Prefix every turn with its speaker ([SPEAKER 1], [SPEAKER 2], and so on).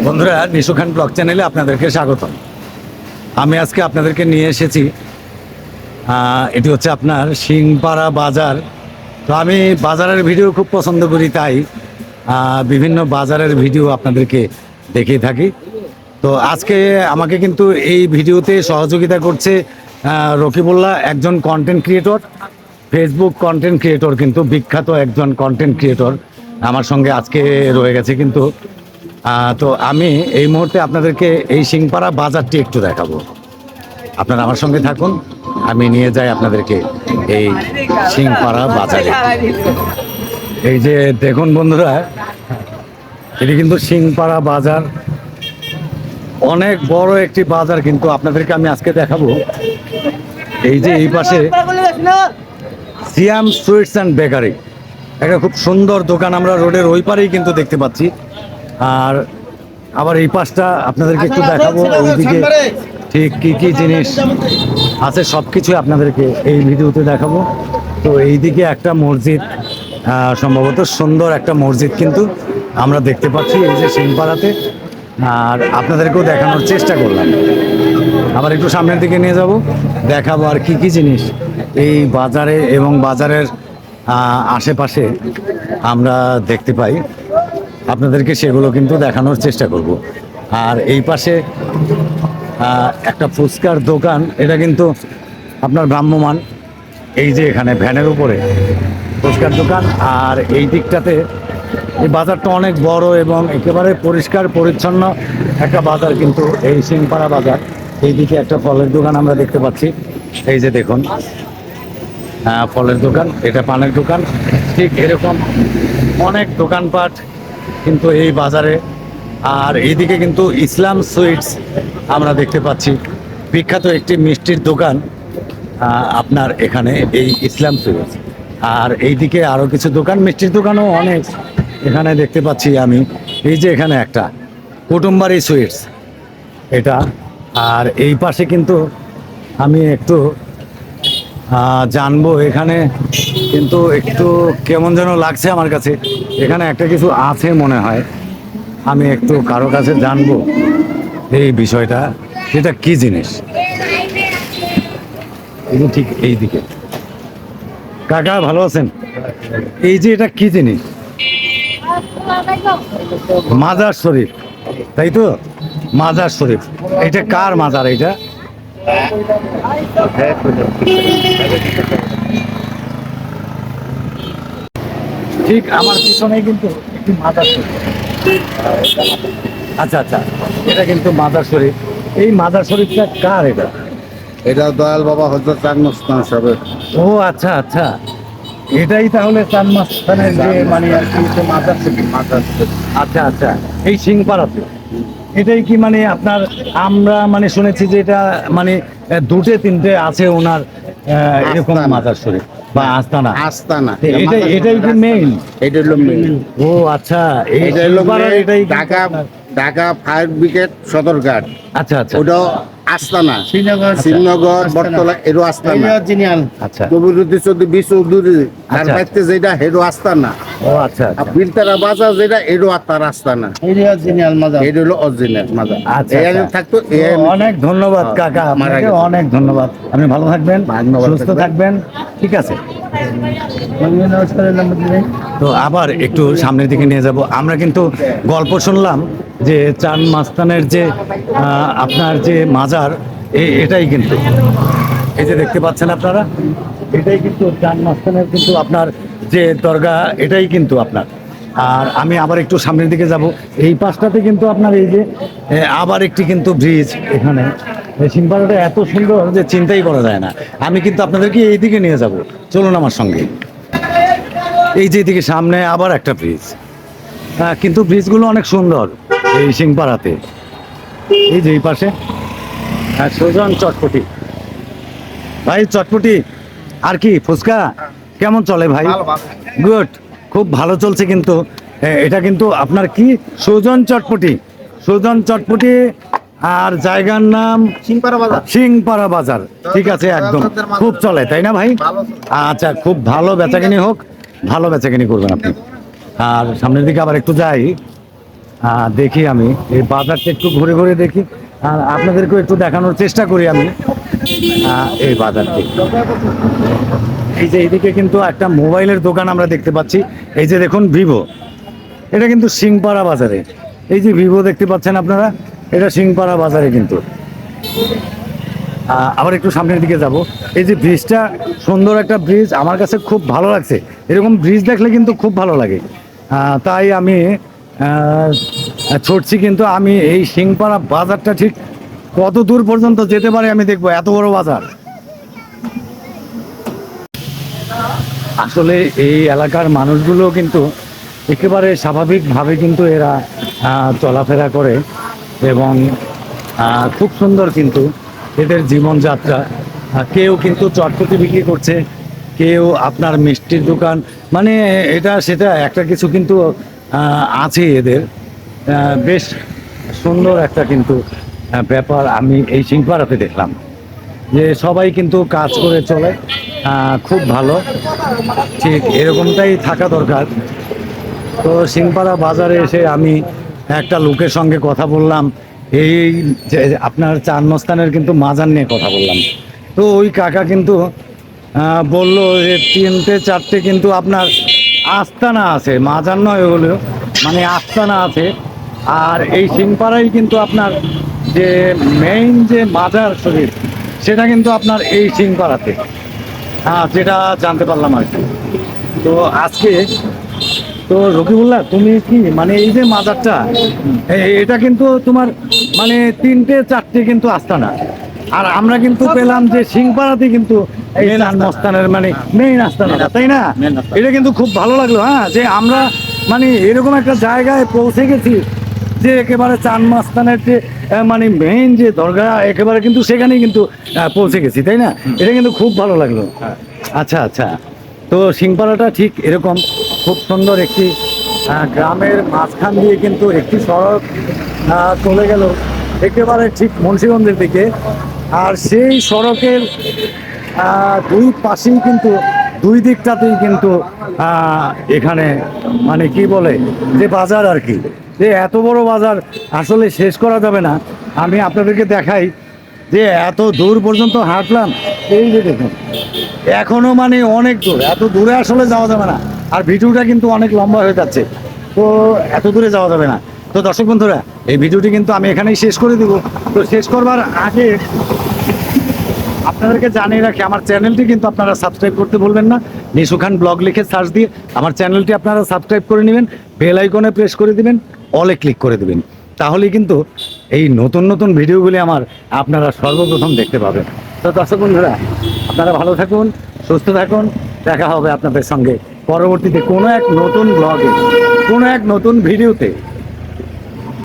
[SPEAKER 1] বন্ধুরা, নিশু খান ব্লগ চ্যানেলে আপনাদেরকে স্বাগতম। আমি আজকে আপনাদেরকে নিয়ে এসেছি, এটি হচ্ছে আপনার সিংপাড়া বাজার। তো আমি বাজারের ভিডিও খুব পছন্দ করি, তাই বিভিন্ন বাজারের ভিডিও আপনাদেরকে দেখিয়ে থাকি। তো আজকে আমাকে কিন্তু এই ভিডিওতে সহযোগিতা করছে রকিবুল্লাহ, একজন content creator, Facebook content creator, কিন্তু বিখ্যাত একজন কন্টেন্ট ক্রিয়েটর আমার সঙ্গে আজকে রয়ে গেছে। কিন্তু তো আমি এই মুহূর্তে আপনাদেরকে এই সিংপাড়া বাজারটি একটু দেখাবো। আপনারা আমার সঙ্গে থাকুন, আমি নিয়ে যাই আপনাদেরকে এই সিংপাড়া বাজারে। এই যে দেখুন বন্ধুরা, এটি কিন্তু সিংপাড়া বাজার, অনেক বড় একটি বাজার। কিন্তু আপনাদেরকে আমি আজকে দেখাবো, এই যে এই পাশে সিয়াম সুইটস অ্যান্ড বেকারি, একটা খুব সুন্দর দোকান আমরা রোডের ওই পারেই কিন্তু দেখতে পাচ্ছি। আর আবার এই পাশটা আপনাদেরকে একটু দেখাবো, এইদিকে ঠিক কী কী জিনিস আছে সব কিছুই আপনাদেরকে এই ভিডিওতে দেখাবো। তো এইদিকে একটা মসজিদ, সম্ভবত সুন্দর একটা মসজিদ কিন্তু আমরা দেখতে পাচ্ছি এই যে সিংপাড়াতে। আর আপনাদেরকেও দেখানোর চেষ্টা করলাম। আবার একটু সামনের দিকে নিয়ে যাব, দেখাবো আর কি কি জিনিস এই বাজারে এবং বাজারের আশেপাশে আমরা দেখতে পাই, আপনাদেরকে সেগুলো কিন্তু দেখানোর চেষ্টা করব। আর এই পাশে একটা ফুচকার দোকান, এটা কিন্তু আপনার ভ্রাম্যমান, এই যে এখানে ভ্যানের উপরে ফুচকার দোকান। আর এই দিকটাতে এই বাজারটা অনেক বড় এবং একেবারে পরিষ্কার পরিচ্ছন্ন একটা বাজার কিন্তু এই সিংপাড়া বাজার। এইদিকে একটা ফলের দোকান আমরা দেখতে পাচ্ছি, এই যে দেখুন, ফলের দোকান, এটা পানের দোকান, ঠিক এরকম অনেক দোকানপাট কিন্তু এই বাজারে। আর এইদিকে কিন্তু ইসলাম সুইটস আমরা দেখতে পাচ্ছি, বিখ্যাত একটি মিষ্টির দোকান আপনার এখানে এই ইসলাম সুইটস। আর এইদিকে আরও কিছু দোকান, মিষ্টির দোকানও অনেক এখানে দেখতে পাচ্ছি আমি। এই যে এখানে একটা কুটুম্বারি সুইটস এটা। আর এই পাশে কিন্তু আমি একটু জানবো, এখানে কিন্তু একটু কেমন যেন লাগছে আমার কাছে, এখানে একটা কিছু আছে মনে হয়। আমি একটু কারো কাছে জানবো এই বিষয়টা, এটা কি জিনিস। কিন্তু ঠিক এই দিকে কাকা ভালো আছেন? এই যে এটা কি জিনিস? মাজার শরীফ, তাই তো? মাজার শরীফ, এটা কার মাজার? এটা ঠিক আমার পিছনে কিন্তু একটি মাজার শরীফ। আচ্ছা আচ্ছা, এটা কিন্তু মাজার শরীফ। এই মাজার শরীফটা কার? এটা
[SPEAKER 2] এটা দয়াল বাবা হযরত চাঁদ মস্তান সাহেবের।
[SPEAKER 1] ও আচ্ছা আচ্ছা, এটাই তাহলে চাঁদ মস্তানের যে মানে আর কি মাজার শরীফ। আচ্ছা আচ্ছা, এই সিংপাড়াতে এটাই কি মানে আপনার, আমরা মানে শুনেছি যে এটা মানে দুটে তিনটে আছে ওনার এরকম মাজার শরীফ বা আস্তানা। এটাই কি মেইন?
[SPEAKER 2] এটা হলো মেইন।
[SPEAKER 1] ও আচ্ছা,
[SPEAKER 2] এটা হলো
[SPEAKER 1] এটাই
[SPEAKER 2] ঢাকা ঢাকা ফায়ার ব্রিগেড সদরঘাট।
[SPEAKER 1] আচ্ছা আচ্ছা,
[SPEAKER 2] ওটাও আস্তানা। শ্রীনগর বটতলা এরও আস্তানা।
[SPEAKER 1] আচ্ছা,
[SPEAKER 2] কবিরুদ্দি চৌধুরী বি চৌধুরী তার বাড়িতে যেটা হেরো আস্তানা।
[SPEAKER 1] ও আচ্ছা,
[SPEAKER 2] বিলতারা বাজার যেটা এরও তার আস্তানা। এটা হলো অরিজিনাল মাজার।
[SPEAKER 1] আচ্ছা
[SPEAKER 2] থাকতো।
[SPEAKER 1] অনেক ধন্যবাদ কাকা, আপনাকে অনেক ধন্যবাদ। আপনি ভালো থাকবেন, সুস্থ থাকবেন, ঠিক আছে। তো আবার একটু সামনের দিকে নিয়ে যাব। আমরা কিন্তু গল্প শুনলাম যে চাঁদ মাস্তানের যে আপনার যে মাজার, এটাই কিন্তু এই যে দেখতে পাচ্ছেন আপনারা, এটাই কিন্তু চাঁদ মাস্তানের কিন্তু আপনার যে দরগা, এটাই কিন্তু আপনার। আর আমি আবার একটু সামনের দিকে যাব, এই পাশটাতে কিন্তু আপনার এই যে আবার একটি কিন্তু ব্রিজ। এখানে সিংপাড়াটা এত সুন্দর যে চিন্তাই করা যায় না। আমি কিন্তু আপনাদেরকে এই দিকে নিয়ে যাব, চলুন আমার সঙ্গে। এই যে এদিকে সামনে আবার একটা ব্রিজ, কিন্তু ব্রিজগুলো অনেক সুন্দর এই সিংপাড়াতে। এই যে এই পাশে সুজন চটপটি, ভাই চটপটি আর কি ফুচকা কেমন চলে ভাই? গুড, খুব ভালো চলছে। কিন্তু এটা কিন্তু আপনার কি সুজন চটপটি, সুজন চটপটি। আর জায়গার নাম সিংপাড়া বাজার, ঠিক আছে, একদম খুব চলে, তাই না ভাই? আচ্ছা, খুব ভালো বেচাকিনি হোক, ভালো বেচাকিনি করবেন আপনি। আর সামনের দিকে আবার একটু যাই, দেখি আমি এই বাজারটা একটু ঘুরে ঘুরে দেখি আর আপনাদেরকেও একটু দেখানোর চেষ্টা করি আমি এই বাজারটি। এই যে এইদিকে কিন্তু একটা মোবাইলের দোকান আমরা দেখতে পাচ্ছি, এই যে দেখুন ভিভো, এটা কিন্তু সিংপাড়া বাজারে। এই যে ভিভো দেখতে পাচ্ছেন আপনারা, এটা সিংপাড়া বাজারে কিন্তু। আবার একটু সামনের দিকে যাব। এই যে ব্রিজটা, সুন্দর একটা ব্রিজ, আমার কাছে খুব ভালো লাগছে। এরকম ব্রিজ দেখলে কিন্তু খুব ভালো লাগে, তাই আমি ছুটছি। কিন্তু আমি এই সিংপাড়া বাজারটা ঠিক কত দূর পর্যন্ত যেতে পারে আমি দেখবো, এত বড় বাজার। আসলে এই এলাকার মানুষগুলো কিন্তু একেবারে স্বাভাবিকভাবে কিন্তু এরা চলাফেরা করে এবং খুব সুন্দর কিন্তু এদের জীবনযাত্রা। কেউ কিন্তু চটপটি বিক্রি করছে, কেউ আপনার মিষ্টির দোকান, মানে এটা সেটা একটা কিছু কিন্তু আছে এদের। বেশ সুন্দর একটা কিন্তু ব্যাপার আমি এই সিংপাড়াতে দেখলাম, যে সবাই কিন্তু কাজ করে চলে, খুব ভালো। ঠিক এরকমটাই থাকা দরকার। তো সিংপাড়া বাজারে এসে আমি একটা লোকের সঙ্গে কথা বললাম, এই যে আপনার চার মস্তানের কিন্তু মাজার নিয়ে কথা বললাম। তো ওই কাকা কিন্তু বললো যে 3টে 4টে কিন্তু আপনার আস্তানা আছে, মাজার নয় ওগুলো, মানে আস্তানা আছে। আর এই সিংপাড়াই কিন্তু আপনার যে মেইন যে মাজার শরীফ, সেটা কিন্তু আপনার এই সিংপাড়াতে, যেটা জানতে পারলাম আর কি। তো আজকে তো রকিবুল্লাহ, তুমি কি মানে এই যে মাজারটা, এটা কিন্তু তোমার মানে 3টে 4টে কিন্তু আস্তানা, আর আমরা কিন্তু পেলাম যে সিংপাড়াতে কিন্তু এই চার মস্তানের মানে মেইন আস্তানা, তাই না? এটা কিন্তু খুব ভালো লাগলো, যে আমরা মানে এরকম একটা জায়গায় পৌঁছে গেছি যে একেবারে চার মস্তানের যে মানে মেইন যে দরগা, একেবারে কিন্তু সেখানেই কিন্তু পৌঁছে গেছি, তাই না? এটা কিন্তু খুব ভালো লাগলো। আচ্ছা আচ্ছা, তো সিংপাড়াটা ঠিক এরকম খুব সুন্দর একটি গ্রামের মাঝখান দিয়ে কিন্তু একটি সড়ক চলে গেল একেবারে ঠিক মুন্সিগঞ্জের দিকে। আর সেই সড়কের দুই পাশেই কিন্তু, দুই দিকটাতেই কিন্তু এখানে মানে কি বলে যে বাজার আর কি, যে এত বড় বাজার আসলে শেষ করা যাবে না। আমি আপনাদেরকে দেখাই যে এত দূর পর্যন্ত হাঁটলাম, এই যে দেখুন এখনো মানে অনেক দূর, এত দূরে আসলে যাওয়া যাবে না। আর ভিডিওটা কিন্তু অনেক লম্বা হয়ে যাচ্ছে, তো এত দূরে যাওয়া যাবে না। তো দর্শক বন্ধুরা, এই ভিডিওটি কিন্তু আমি এখানেই শেষ করে দেব। তো শেষ করবার আগে আপনাদেরকে জানিয়ে রাখি, আমার চ্যানেলটি কিন্তু আপনারা সাবস্ক্রাইব করতে ভুলবেন না। নিশু খান ব্লগ লিখে সার্চ দিয়ে আমার চ্যানেলটি আপনারা সাবস্ক্রাইব করে নেবেন, বেল আইকনে প্রেস করে দিবেন, অলে ক্লিক করে দিবেন। তাহলে কিন্তু এই নতুন নতুন ভিডিওগুলি আমার আপনারা সর্বপ্রথম দেখতে পাবেন। তো দর্শক বন্ধুরা, আপনারা ভালো থাকুন, সুস্থ থাকুন। দেখা হবে আপনাদের সঙ্গে পরবর্তীতে কোনো এক নতুন ব্লগে, কোনো এক নতুন ভিডিওতে।